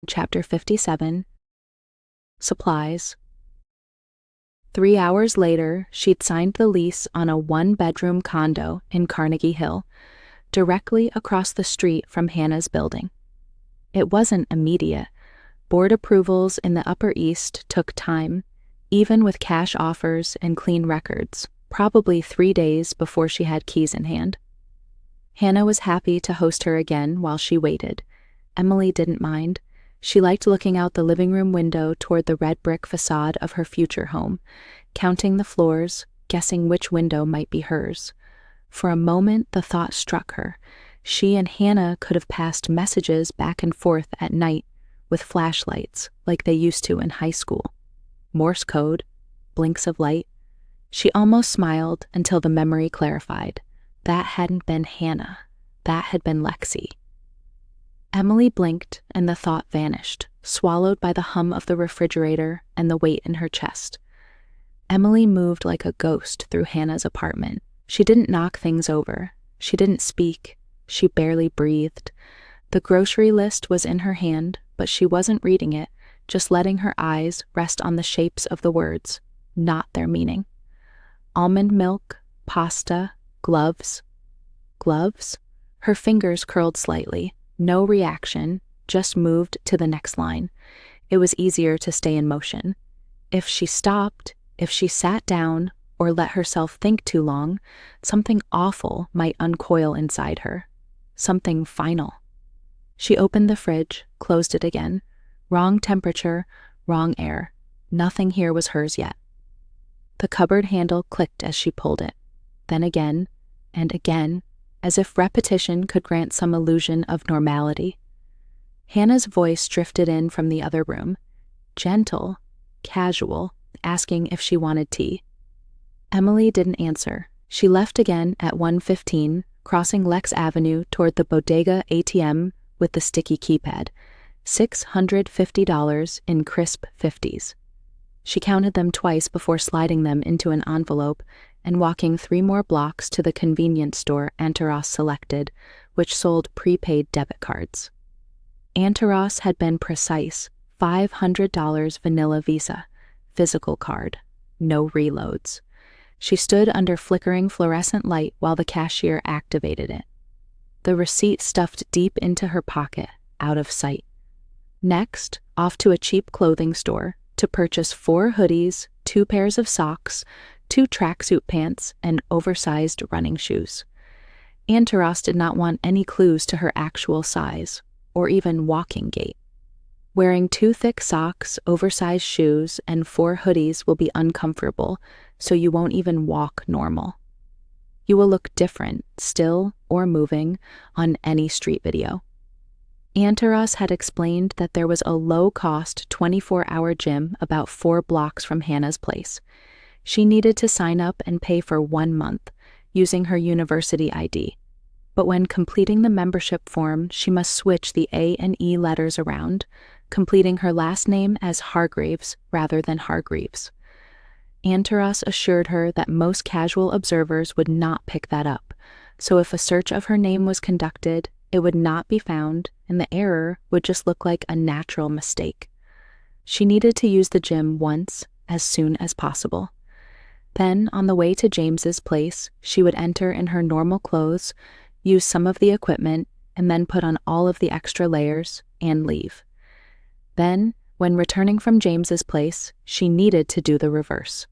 Chapter 57. Supplies. 3 hours later, she'd signed the lease on a one-bedroom condo in Carnegie Hill, directly across the street from Hannah's building. It wasn't immediate. Board approvals in the Upper East took time, even with cash offers and clean records, probably 3 days before she had keys in hand. Hannah was happy to host her again while she waited. Emily didn't mind. She liked looking out the living room window toward the red brick facade of her future home, counting the floors, guessing which window might be hers. For a moment, the thought struck her. She and Hannah could have passed messages back and forth at night with flashlights like they used to in high school. Morse code, blinks of light. She almost smiled until the memory clarified. That hadn't been Hannah. That had been Lexi. Emily blinked and the thought vanished, swallowed by the hum of the refrigerator and the weight in her chest. Emily moved like a ghost through Hannah's apartment. She didn't knock things over. She didn't speak. She barely breathed. The grocery list was in her hand, but she wasn't reading it, just letting her eyes rest on the shapes of the words, not their meaning. Almond milk, pasta, gloves. Gloves? Her fingers curled slightly. No reaction, just moved to the next line. It was easier to stay in motion. If she stopped, if she sat down, or let herself think too long, something awful might uncoil inside her. Something final. She opened the fridge, closed it again. Wrong temperature, wrong air. Nothing here was hers yet. The cupboard handle clicked as she pulled it. Then again, and again, as if repetition could grant some illusion of normality. Hannah's voice drifted in from the other room, gentle, casual, asking if she wanted tea. Emily didn't answer. She left again at 1:15, crossing Lex Avenue toward the Bodega ATM with the sticky keypad. $650 in crisp 50s. She counted them twice before sliding them into an envelope and walking 3 more blocks to the convenience store Antaros selected, which sold prepaid debit cards. Antaros had been precise, $500 vanilla Visa, physical card, no reloads. She stood under flickering fluorescent light while the cashier activated it. The receipt stuffed deep into her pocket, out of sight. Next, off to a cheap clothing store to purchase 4 hoodies, 2 pairs of socks, 2 tracksuit pants, and oversized running shoes. Antaros did not want any clues to her actual size, or even walking gait. Wearing 2 thick socks, oversized shoes, and 4 hoodies will be uncomfortable, so you won't even walk normal. You will look different, still or moving, on any street video. Antaros had explained that there was a low-cost 24-hour gym about 4 blocks from Hannah's place. She needed to sign up and pay for 1 month, using her university ID. But when completing the membership form, she must switch the A and E letters around, completing her last name as Hargraves rather than Hargreaves. Antaros assured her that most casual observers would not pick that up, so if a search of her name was conducted, it would not be found, and the error would just look like a natural mistake. She needed to use the gym once, as soon as possible. Then, on the way to James's place, she would enter in her normal clothes, use some of the equipment, and then put on all of the extra layers and leave. Then, when returning from James's place, she needed to do the reverse.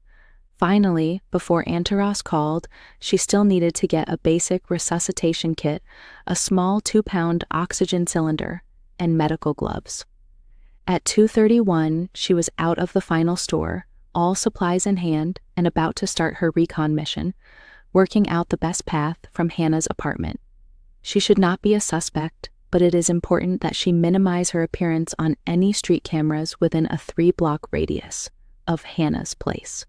Finally, before Antaros called, she still needed to get a basic resuscitation kit, a small 2-pound oxygen cylinder, and medical gloves. At 2:31, she was out of the final store, all supplies in hand, and about to start her recon mission, working out the best path from Hannah's apartment. She should not be a suspect, but it is important that she minimize her appearance on any street cameras within a 3-block radius of Hannah's place.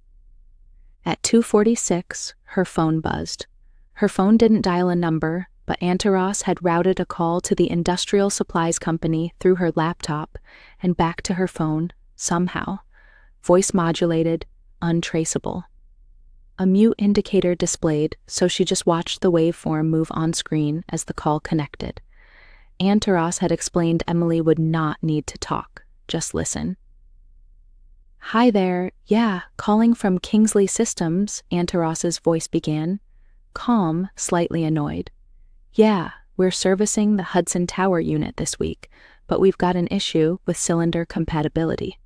At 2:46, her phone buzzed. Her phone didn't dial a number, but Antaros had routed a call to the industrial supplies company through her laptop and back to her phone, somehow. Voice modulated, untraceable. A mute indicator displayed, so she just watched the waveform move on screen as the call connected. Antaros had explained Emily would not need to talk, just listen. "Hi there, yeah, calling from Kingsley Systems," Antaros's voice began, calm, slightly annoyed. "Yeah, we're servicing the Hudson Tower unit this week, but we've got an issue with cylinder compatibility.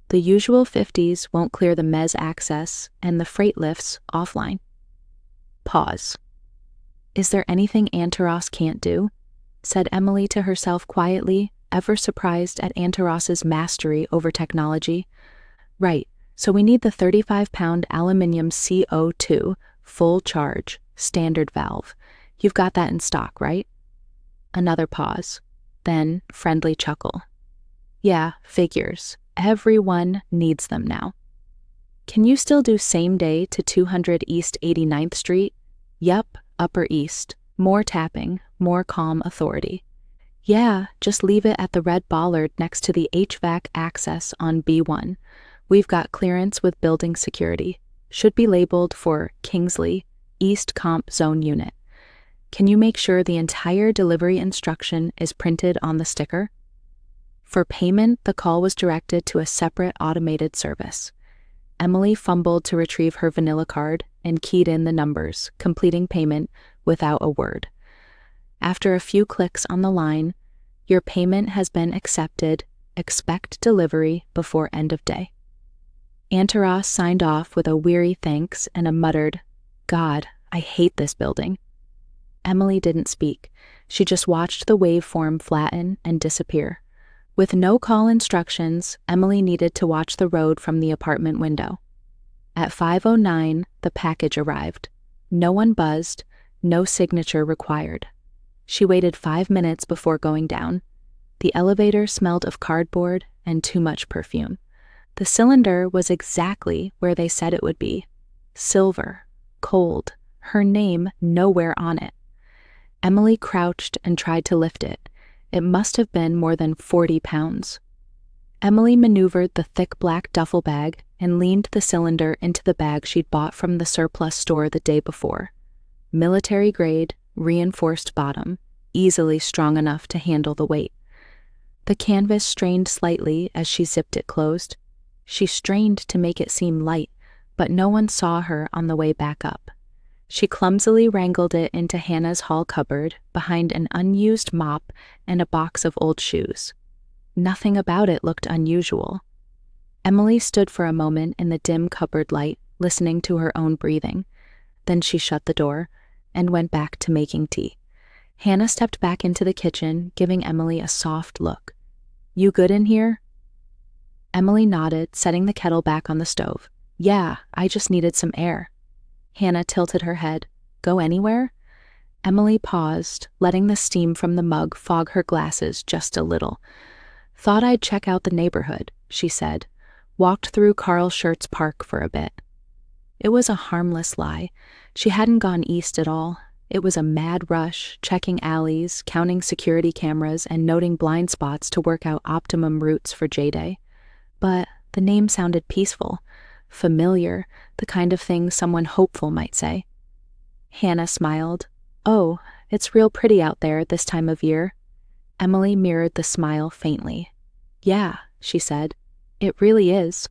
The usual 50s won't clear the MES access, and the freight lifts offline." Pause. "Is there anything Antaros can't do?" said Emily to herself quietly, ever surprised at Antaros's mastery over technology. "Right, so we need the 35-pound aluminium CO2, full charge, standard valve. You've got that in stock, right?" Another pause, then friendly chuckle. "Yeah, figures. Everyone needs them now." "Can you still do same day to 200 East 89th Street? Yup, Upper East. More tapping, more calm authority." "Yeah, just leave it at the red bollard next to the HVAC access on B1. We've got clearance with building security. Should be labeled for Kingsley, East Comp Zone Unit. Can you make sure the entire delivery instruction is printed on the sticker?" For payment, the call was directed to a separate automated service. Emily fumbled to retrieve her vanilla card and keyed in the numbers, completing payment without a word. After a few clicks on the line, "Your payment has been accepted. Expect delivery before end of day." Antaros signed off with a weary thanks and a muttered, "God, I hate this building." Emily didn't speak. She just watched the waveform flatten and disappear. With no call instructions, Emily needed to watch the road from the apartment window. At 5:09, the package arrived. No one buzzed, no signature required. She waited 5 minutes before going down. The elevator smelled of cardboard and too much perfume. The cylinder was exactly where they said it would be. Silver, cold, her name nowhere on it. Emily crouched and tried to lift it. It must have been more than 40 pounds. Emily maneuvered the thick black duffel bag and leaned the cylinder into the bag she'd bought from the surplus store the day before. Military grade, reinforced bottom, easily strong enough to handle the weight. The canvas strained slightly as she zipped it closed. She strained to make it seem light, but no one saw her on the way back up. She clumsily wrangled it into Hannah's hall cupboard behind an unused mop and a box of old shoes. Nothing about it looked unusual. Emily stood for a moment in the dim cupboard light, listening to her own breathing. Then she shut the door and went back to making tea. Hannah stepped back into the kitchen, giving Emily a soft look. "You good in here?" Emily nodded, setting the kettle back on the stove. "Yeah, I just needed some air." Hannah tilted her head. "Go anywhere?" Emily paused, letting the steam from the mug fog her glasses just a little. "Thought I'd check out the neighborhood," she said. Walked through Carl Schurz Park for a bit. It was a harmless lie. She hadn't gone east at all. It was a mad rush, checking alleys, counting security cameras, and noting blind spots to work out optimum routes for J-Day. But the name sounded peaceful, familiar, the kind of thing someone hopeful might say. Hannah smiled. "Oh, it's real pretty out there this time of year." Emily mirrored the smile faintly. "Yeah," she said, "it really is."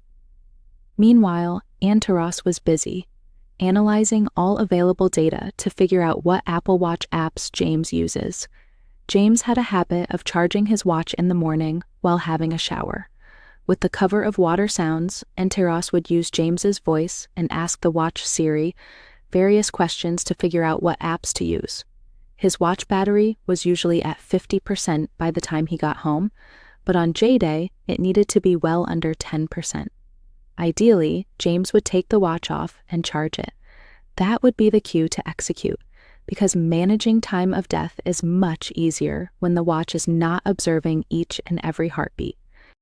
Meanwhile, Antaros was busy, analyzing all available data to figure out what Apple Watch apps James uses. James had a habit of charging his watch in the morning while having a shower. With the cover of Water Sounds, Antaros would use James's voice and ask the watch Siri various questions to figure out what apps to use. His watch battery was usually at 50% by the time he got home, but on J-Day, it needed to be well under 10%. Ideally, James would take the watch off and charge it. That would be the cue to execute, because managing time of death is much easier when the watch is not observing each and every heartbeat.